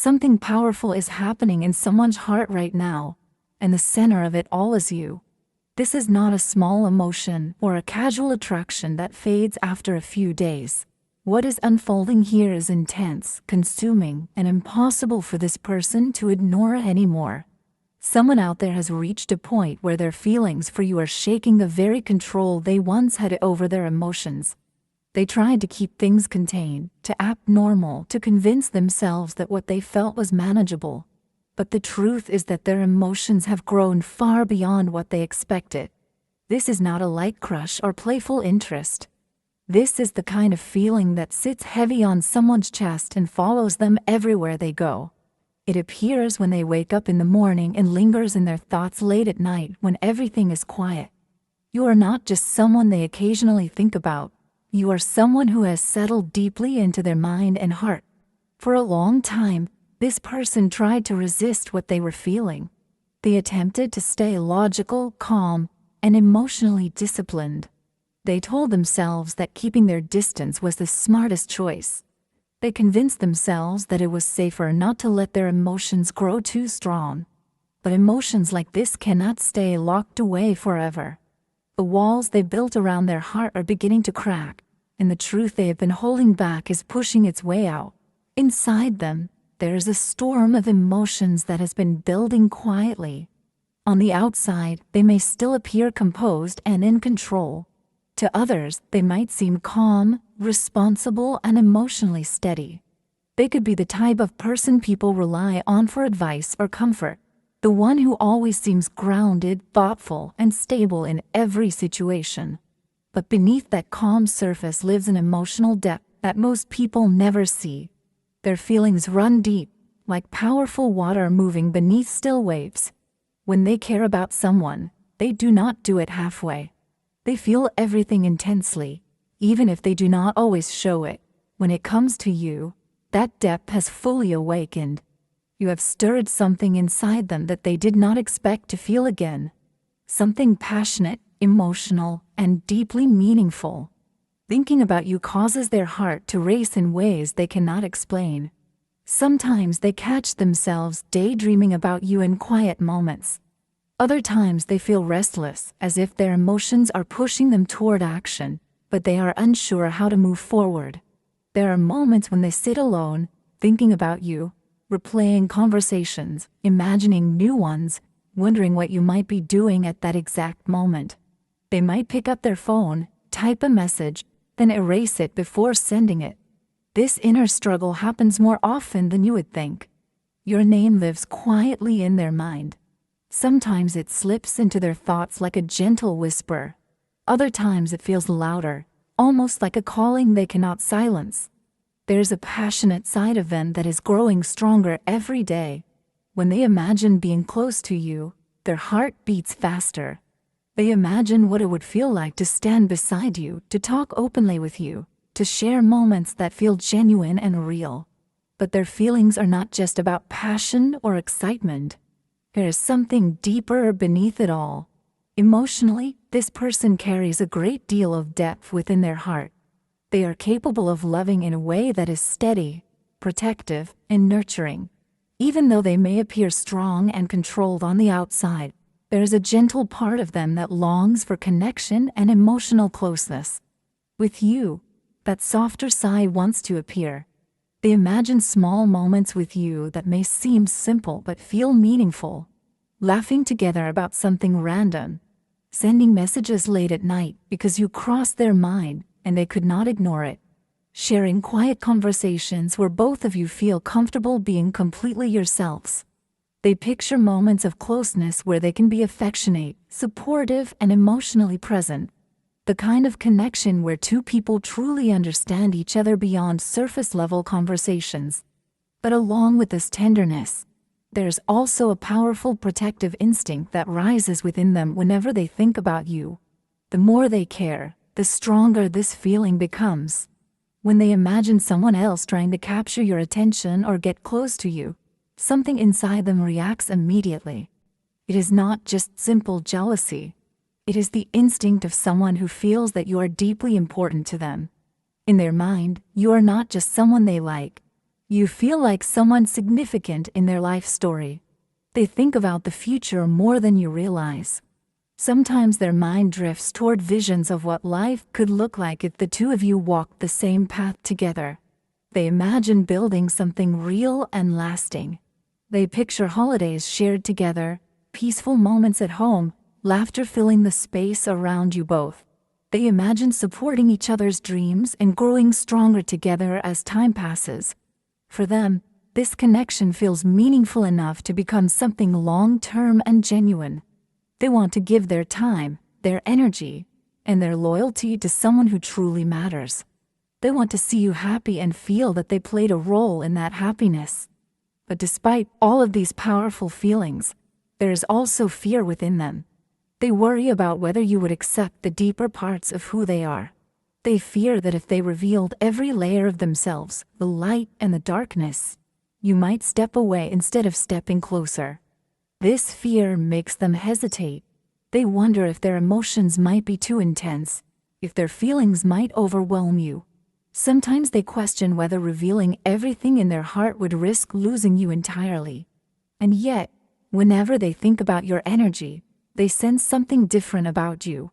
Something powerful is happening in someone's heart right now, and the center of it all is you. This is not a small emotion or a casual attraction that fades after a few days. What is unfolding here is intense, consuming, and impossible for this person to ignore anymore. Someone out there has reached a point where their feelings for you are shaking the very control they once had over their emotions. They tried to keep things contained, to act normal, to convince themselves that what they felt was manageable. But the truth is that their emotions have grown far beyond what they expected. This is not a light crush or playful interest. This is the kind of feeling that sits heavy on someone's chest and follows them everywhere they go. It appears when they wake up in the morning and lingers in their thoughts late at night when everything is quiet. You are not just someone they occasionally think about. You are someone who has settled deeply into their mind and heart. For a long time, this person tried to resist what they were feeling. They attempted to stay logical, calm, and emotionally disciplined. They told themselves that keeping their distance was the smartest choice. They convinced themselves that it was safer not to let their emotions grow too strong. But emotions like this cannot stay locked away forever. The walls they built around their heart are beginning to crack, and the truth they have been holding back is pushing its way out. Inside them, there is a storm of emotions that has been building quietly. On the outside, they may still appear composed and in control. To others, they might seem calm, responsible, and emotionally steady. They could be the type of person people rely on for advice or comfort, the one who always seems grounded, thoughtful, and stable in every situation. But beneath that calm surface lives an emotional depth that most people never see. Their feelings run deep, like powerful water moving beneath still waves. When they care about someone, they do not do it halfway. They feel everything intensely, even if they do not always show it. When it comes to you, that depth has fully awakened. You have stirred something inside them that they did not expect to feel again. Something passionate, emotional, and deeply meaningful. Thinking about you causes their heart to race in ways they cannot explain. Sometimes they catch themselves daydreaming about you in quiet moments. Other times they feel restless, as if their emotions are pushing them toward action, but they are unsure how to move forward. There are moments when they sit alone, thinking about you, replaying conversations, imagining new ones, wondering what you might be doing at that exact moment. They might pick up their phone, type a message, then erase it before sending it. This inner struggle happens more often than you would think. Your name lives quietly in their mind. Sometimes it slips into their thoughts like a gentle whisper. Other times it feels louder, almost like a calling they cannot silence. There's a passionate side of them that is growing stronger every day. When they imagine being close to you, their heart beats faster. They imagine what it would feel like to stand beside you, to talk openly with you, to share moments that feel genuine and real. But their feelings are not just about passion or excitement. There is something deeper beneath it all. Emotionally, this person carries a great deal of depth within their heart. They are capable of loving in a way that is steady, protective, and nurturing. Even though they may appear strong and controlled on the outside, there is a gentle part of them that longs for connection and emotional closeness. With you, that softer side wants to appear. They imagine small moments with you that may seem simple but feel meaningful. Laughing together about something random. Sending messages late at night because you crossed their mind and they could not ignore it. Sharing quiet conversations where both of you feel comfortable being completely yourselves. They picture moments of closeness where they can be affectionate, supportive, and emotionally present. The kind of connection where two people truly understand each other beyond surface-level conversations. But along with this tenderness, there's also a powerful protective instinct that rises within them whenever they think about you. The more they care, the stronger this feeling becomes. When they imagine someone else trying to capture your attention or get close to you, something inside them reacts immediately. It is not just simple jealousy. It is the instinct of someone who feels that you are deeply important to them. In their mind, you are not just someone they like. You feel like someone significant in their life story. They think about the future more than you realize. Sometimes their mind drifts toward visions of what life could look like if the two of you walked the same path together. They imagine building something real and lasting. They picture holidays shared together, peaceful moments at home, laughter filling the space around you both. They imagine supporting each other's dreams and growing stronger together as time passes. For them, this connection feels meaningful enough to become something long-term and genuine. They want to give their time, their energy, and their loyalty to someone who truly matters. They want to see you happy and feel that they played a role in that happiness. But despite all of these powerful feelings, there is also fear within them. They worry about whether you would accept the deeper parts of who they are. They fear that if they revealed every layer of themselves, the light and the darkness, you might step away instead of stepping closer. This fear makes them hesitate. They wonder if their emotions might be too intense, if their feelings might overwhelm you. Sometimes they question whether revealing everything in their heart would risk losing you entirely. And yet, whenever they think about your energy, they sense something different about you.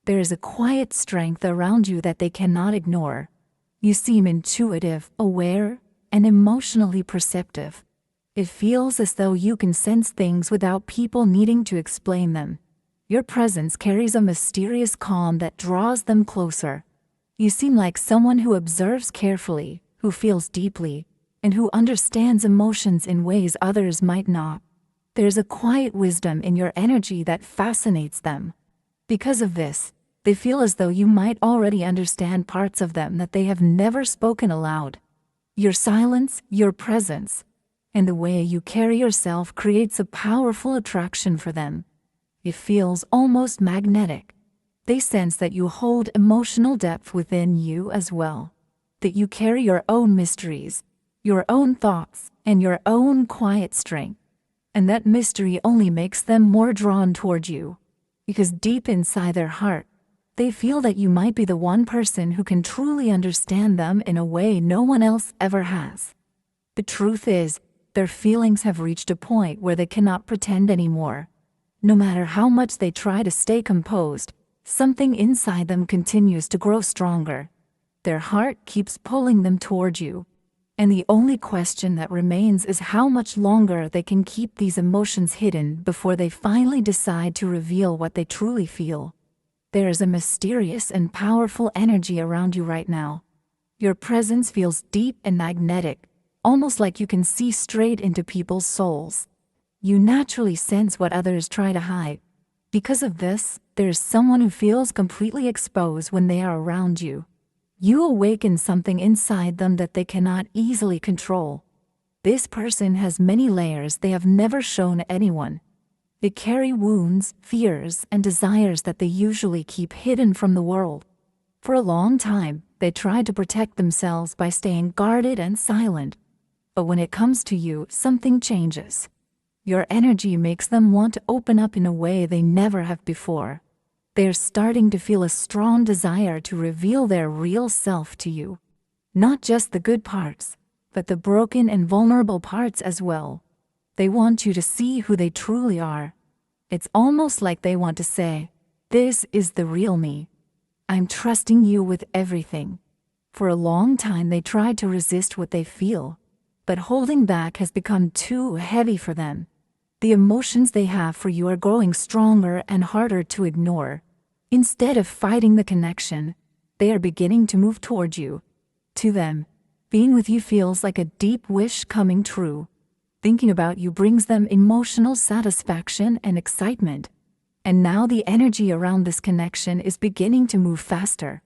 There is a quiet strength around you that they cannot ignore. You seem intuitive, aware, and emotionally perceptive. It feels as though you can sense things without people needing to explain them. Your presence carries a mysterious calm that draws them closer. You seem like someone who observes carefully, who feels deeply, and who understands emotions in ways others might not. There's a quiet wisdom in your energy that fascinates them. Because of this, they feel as though you might already understand parts of them that they have never spoken aloud. Your silence, your presence, and the way you carry yourself creates a powerful attraction for them. It feels almost magnetic. They sense that you hold emotional depth within you as well, that you carry your own mysteries, your own thoughts, and your own quiet strength. And that mystery only makes them more drawn toward you, because deep inside their heart, they feel that you might be the one person who can truly understand them in a way no one else ever has. The truth is, their feelings have reached a point where they cannot pretend anymore. No matter how much they try to stay composed, something inside them continues to grow stronger. Their heart keeps pulling them toward you. And the only question that remains is how much longer they can keep these emotions hidden before they finally decide to reveal what they truly feel. There is a mysterious and powerful energy around you right now. Your presence feels deep and magnetic, almost like you can see straight into people's souls. You naturally sense what others try to hide. Because of this, there is someone who feels completely exposed when they are around you. You awaken something inside them that they cannot easily control. This person has many layers they have never shown anyone. They carry wounds, fears, and desires that they usually keep hidden from the world. For a long time, they tried to protect themselves by staying guarded and silent. But when it comes to you, something changes. Your energy makes them want to open up in a way they never have before. They're starting to feel a strong desire to reveal their real self to you. Not just the good parts, but the broken and vulnerable parts as well. They want you to see who they truly are. It's almost like they want to say, "This is the real me. I'm trusting you with everything." For a long time they tried to resist what they feel, but holding back has become too heavy for them. The emotions they have for you are growing stronger and harder to ignore. Instead of fighting the connection, they are beginning to move toward you. To them, being with you feels like a deep wish coming true. Thinking about you brings them emotional satisfaction and excitement. And now the energy around this connection is beginning to move faster.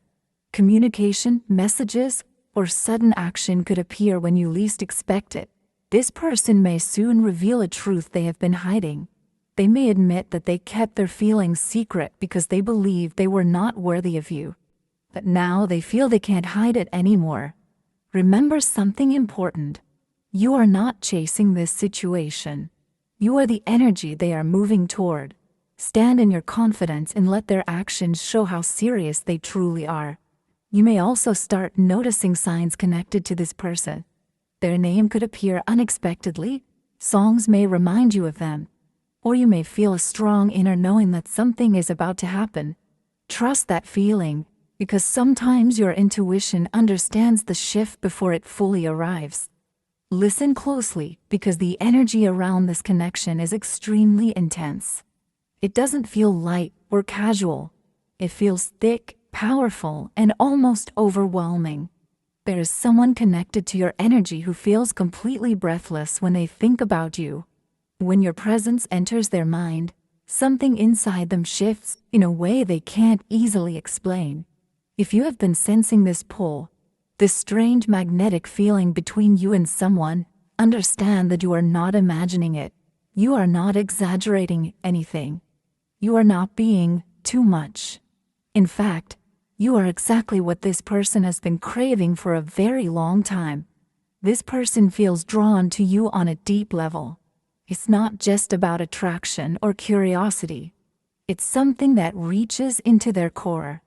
Communication, messages, or sudden action could appear when you least expect it. This person may soon reveal a truth they have been hiding. They may admit that they kept their feelings secret because they believed they were not worthy of you. But now they feel they can't hide it anymore. Remember something important. You are not chasing this situation. You are the energy they are moving toward. Stand in your confidence and let their actions show how serious they truly are. You may also start noticing signs connected to this person. Their name could appear unexpectedly, songs may remind you of them, or you may feel a strong inner knowing that something is about to happen. Trust that feeling, because sometimes your intuition understands the shift before it fully arrives. Listen closely, because the energy around this connection is extremely intense. It doesn't feel light or casual. It feels thick, powerful, and almost overwhelming. There is someone connected to your energy who feels completely breathless when they think about you. When your presence enters their mind, something inside them shifts in a way they can't easily explain. If you have been sensing this pull, this strange magnetic feeling between you and someone, understand that you are not imagining it. You are not exaggerating anything. You are not being too much. In fact, you are exactly what this person has been craving for a very long time. This person feels drawn to you on a deep level. It's not just about attraction or curiosity. It's something that reaches into their core.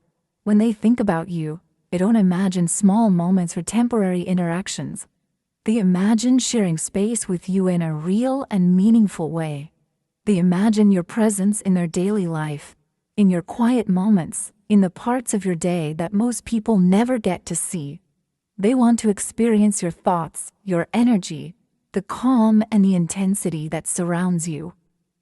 When they think about you, they don't imagine small moments or temporary interactions. They imagine sharing space with you in a real and meaningful way. They imagine your presence in their daily life, in your quiet moments, in the parts of your day that most people never get to see. They want to experience your thoughts, your energy, the calm and the intensity that surrounds you.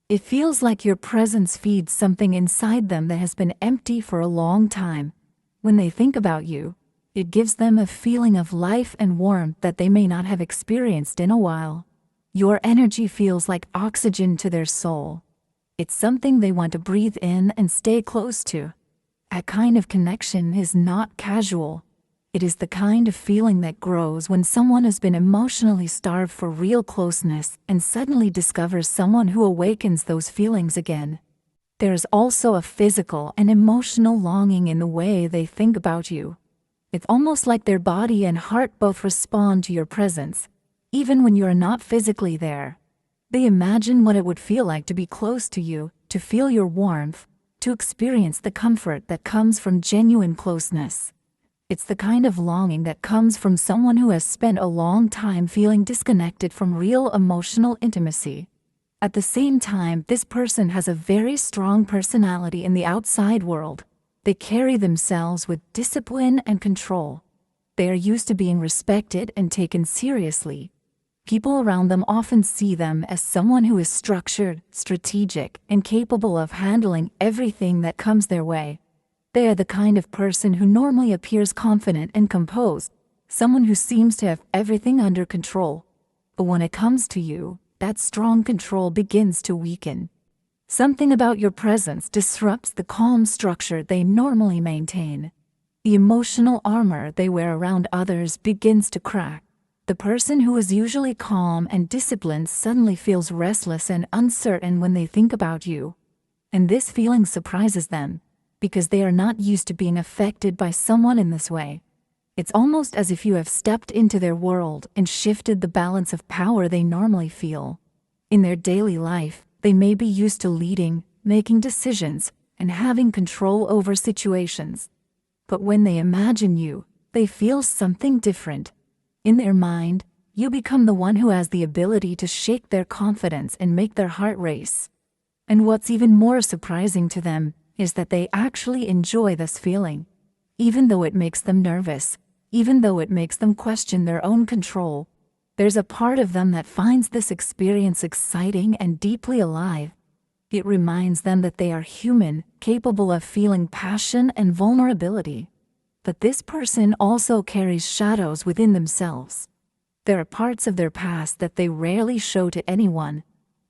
It feels like your presence feeds something inside them that has been empty for a long time. When they think about you, it gives them a feeling of life and warmth that they may not have experienced in a while. Your energy feels like oxygen to their soul. It's something they want to breathe in and stay close to. That kind of connection is not casual. It is the kind of feeling that grows when someone has been emotionally starved for real closeness and suddenly discovers someone who awakens those feelings again. There's also a physical and emotional longing in the way they think about you. It's almost like their body and heart both respond to your presence, even when you are not physically there. They imagine what it would feel like to be close to you, to feel your warmth, to experience the comfort that comes from genuine closeness. It's the kind of longing that comes from someone who has spent a long time feeling disconnected from real emotional intimacy. At the same time, this person has a very strong personality in the outside world. They carry themselves with discipline and control. They are used to being respected and taken seriously. People around them often see them as someone who is structured, strategic, and capable of handling everything that comes their way. They are the kind of person who normally appears confident and composed, someone who seems to have everything under control. But when it comes to you, that strong control begins to weaken. Something about your presence disrupts the calm structure they normally maintain. The emotional armor they wear around others begins to crack. The person who is usually calm and disciplined suddenly feels restless and uncertain when they think about you. And this feeling surprises them, because they are not used to being affected by someone in this way. It's almost as if you have stepped into their world and shifted the balance of power they normally feel. In their daily life, they may be used to leading, making decisions, and having control over situations. But when they imagine you, they feel something different. In their mind, you become the one who has the ability to shake their confidence and make their heart race. And what's even more surprising to them is that they actually enjoy this feeling. Even though it makes them nervous, even though it makes them question their own control, there's a part of them that finds this experience exciting and deeply alive. It reminds them that they are human, capable of feeling passion and vulnerability. But this person also carries shadows within themselves. There are parts of their past that they rarely show to anyone.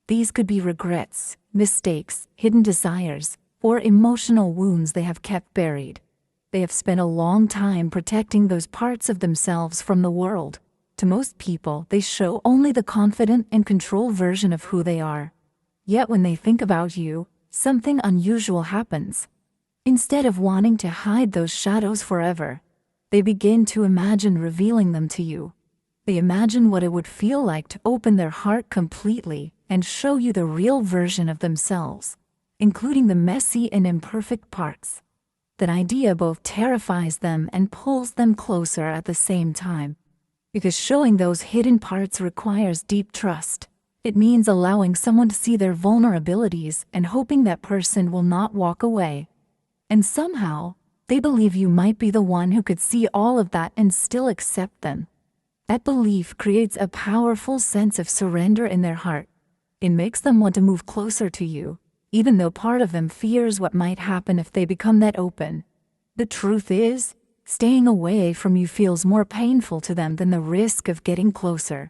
These could be regrets, mistakes, hidden desires, or emotional wounds they have kept buried. They have spent a long time protecting those parts of themselves from the world. To most people, they show only the confident and controlled version of who they are. Yet when they think about you, something unusual happens. Instead of wanting to hide those shadows forever, they begin to imagine revealing them to you. They imagine what it would feel like to open their heart completely and show you the real version of themselves, including the messy and imperfect parts. That idea both terrifies them and pulls them closer at the same time. Because showing those hidden parts requires deep trust. It means allowing someone to see their vulnerabilities and hoping that person will not walk away. And somehow, they believe you might be the one who could see all of that and still accept them. That belief creates a powerful sense of surrender in their heart. It makes them want to move closer to you, even though part of them fears what might happen if they become that open. The truth is, staying away from you feels more painful to them than the risk of getting closer.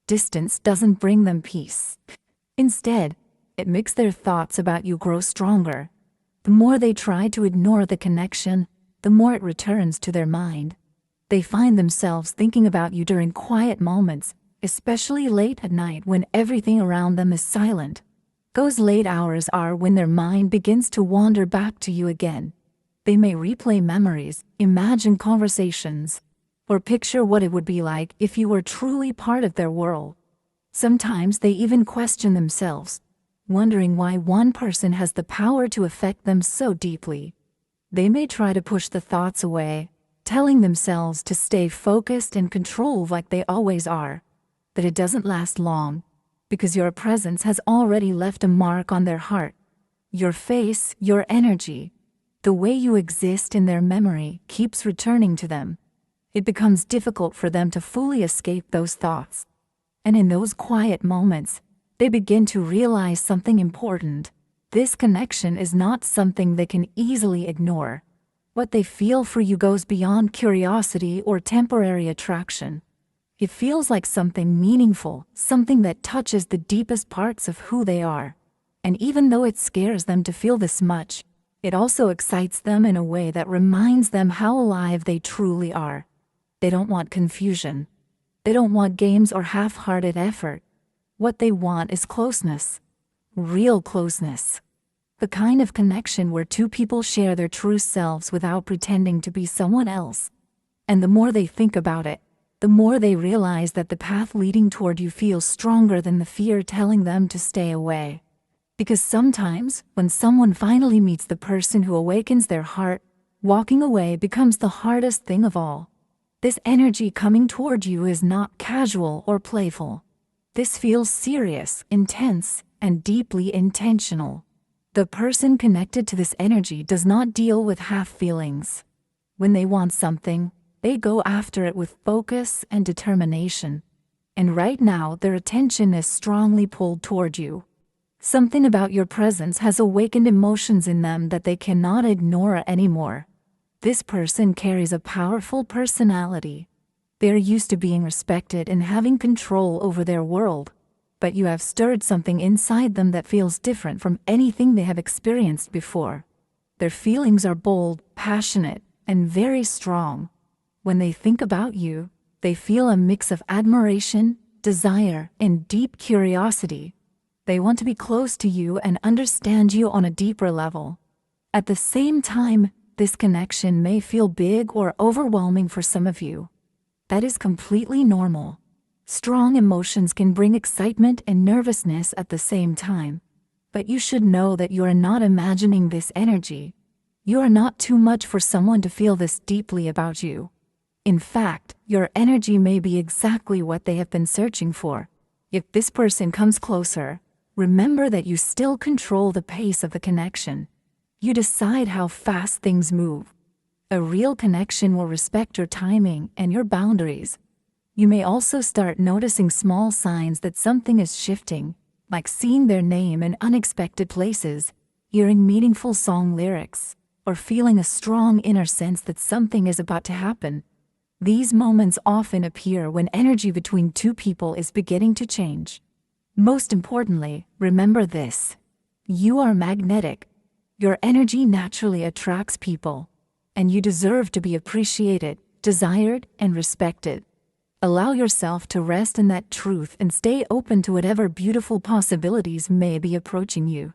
Distance doesn't bring them peace. Instead, it makes their thoughts about you grow stronger. The more they try to ignore the connection, the more it returns to their mind. They find themselves thinking about you during quiet moments, especially late at night when everything around them is silent. Those late hours are when their mind begins to wander back to you again. They may replay memories, imagine conversations, or picture what it would be like if you were truly part of their world. Sometimes they even question themselves, wondering why one person has the power to affect them so deeply. They may try to push the thoughts away, telling themselves to stay focused and controlled like they always are. But it doesn't last long, because your presence has already left a mark on their heart. Your face, your energy, the way you exist in their memory keeps returning to them. It becomes difficult for them to fully escape those thoughts. And in those quiet moments, they begin to realize something important. This connection is not something they can easily ignore. What they feel for you goes beyond curiosity or temporary attraction. It feels like something meaningful, something that touches the deepest parts of who they are. And even though it scares them to feel this much, it also excites them in a way that reminds them how alive they truly are. They don't want confusion. They don't want games or half-hearted effort. What they want is closeness. Real closeness. The kind of connection where two people share their true selves without pretending to be someone else. And the more they think about it, the more they realize that the path leading toward you feels stronger than the fear telling them to stay away. Because sometimes, when someone finally meets the person who awakens their heart, walking away becomes the hardest thing of all. This energy coming toward you is not casual or playful. This feels serious, intense, and deeply intentional. The person connected to this energy does not deal with half feelings. When they want something, they go after it with focus and determination. And right now, their attention is strongly pulled toward you. Something about your presence has awakened emotions in them that they cannot ignore anymore. This person carries a powerful personality. They are used to being respected and having control over their world. But you have stirred something inside them that feels different from anything they have experienced before. Their feelings are bold, passionate, and very strong. When they think about you, they feel a mix of admiration, desire, and deep curiosity. They want to be close to you and understand you on a deeper level. At the same time, this connection may feel big or overwhelming for some of you. That is completely normal. Strong emotions can bring excitement and nervousness at the same time. But you should know that you are not imagining this energy. You are not too much for someone to feel this deeply about you. In fact, your energy may be exactly what they have been searching for. If this person comes closer, remember that you still control the pace of the connection. You decide how fast things move. A real connection will respect your timing and your boundaries. You may also start noticing small signs that something is shifting, like seeing their name in unexpected places, hearing meaningful song lyrics, or feeling a strong inner sense that something is about to happen. These moments often appear when energy between two people is beginning to change. Most importantly, remember this. You are magnetic. Your energy naturally attracts people, and you deserve to be appreciated, desired, and respected. Allow yourself to rest in that truth and stay open to whatever beautiful possibilities may be approaching you.